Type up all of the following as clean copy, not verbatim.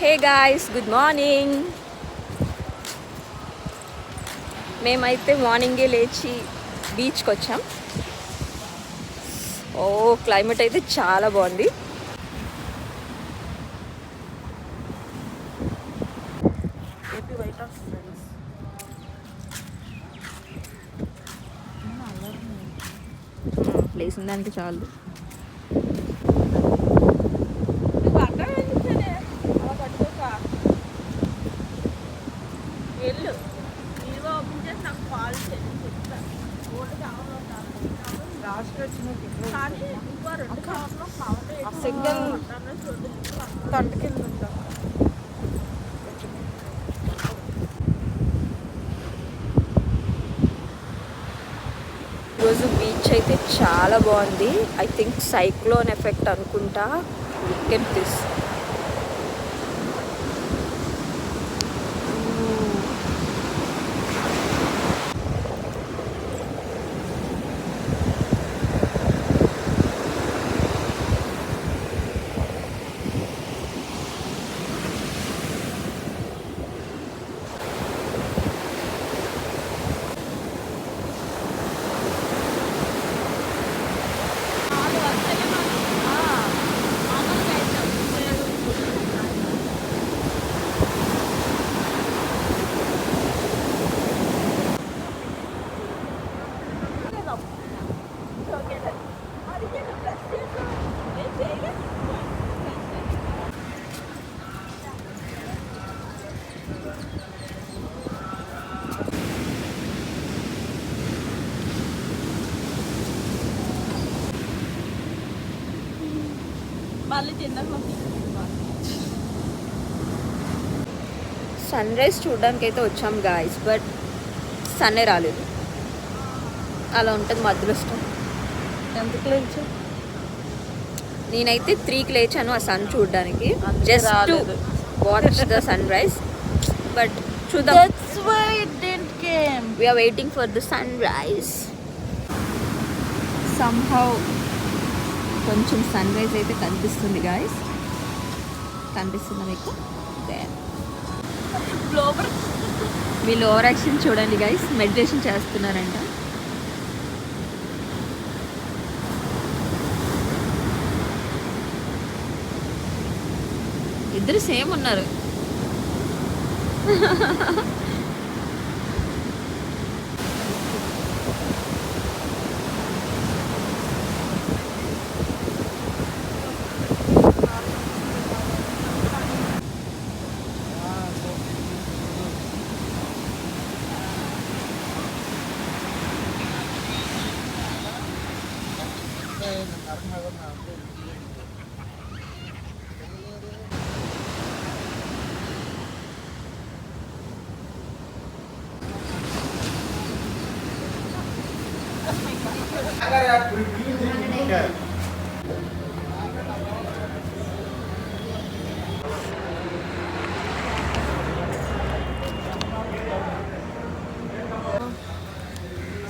Hey guys, good morning. మేమైతే మార్నింగే లేచి బీచ్కి వచ్చాం. ఓ క్లైమేట్ అయితే చాలా బాగుంది. ప్లేస్ ఉందానికి చాలు. ఈరోజు బీచ్ అయితే చాలా బాగుంది. ఐ థింక్ సైక్లోన్ ఎఫెక్ట్ అనుకుంటా. Look at this. Sunrise చూడడానికి అయితే వచ్చాం గాయస్, బట్ సన్నే రాలేదు. అలా ఉంటుంది మా అదృష్టం. ఎంతకు లేచు? నేనైతే 3కి లేచాను ఆ సన్ చూడడానికి, just to watch the sunrise. But చూద్దాం. That's why it didn't came. We are waiting for the sunrise. Somehow కొంచెం సన్ రైజ్ అయితే కనిపిస్తుంది గాయస్. కనిపిస్తుందా మీకు? వీళ్ళు ఓవర్ యాక్షన్ చూడండి గాయస్. మెడిటేషన్ చేస్తున్నారంట. ఇద్దరు సేమ్ ఉన్నారు.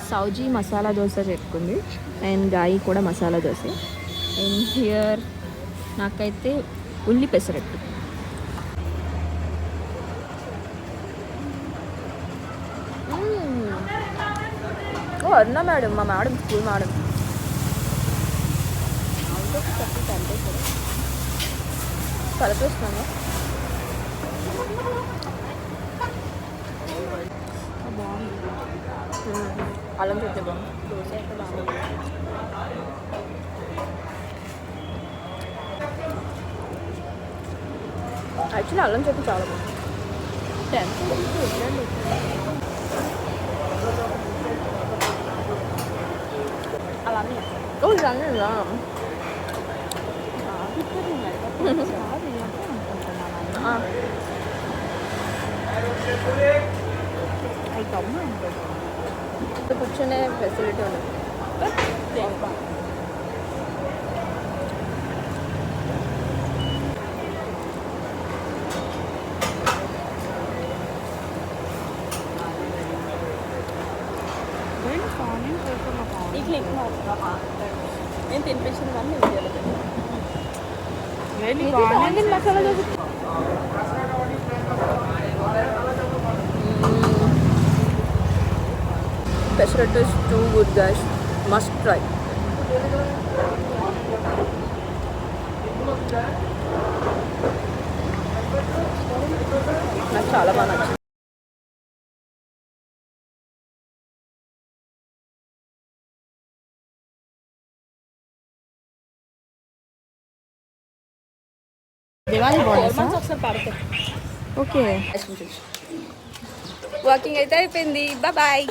సౌజీ మసాలా దోశ చెప్పుకుంది, అండ్ గాయి కూడా మసాలా దోశ. అండ్ హియర్ నాకైతే ఉల్లి పెసరట్టు. ఓ అన్నా మేడం, మా మేడం, స్కూల్ మేడం. కలిపేస్తున్నాను. అల్లం చట్నీ బాగుంది. దోశ అయితే బాగుంది. యాక్చువల్లీ అల్లం చట్నీ చాలా బాగుంది. 10th అలానే అన్నీ కూర్చునే ఫెసిలిటీ ఉంది. ఈ క్లిప్ నేను తినిపించిన కానీ onion masala dosa. Pesarattu is too good guys, must try. నాకు చాలా బాగా నచ్చింది. దివాళీ బాగుంది. ఓకే, వాకింగ్ అయితే అయిపోయింది. బాయ్.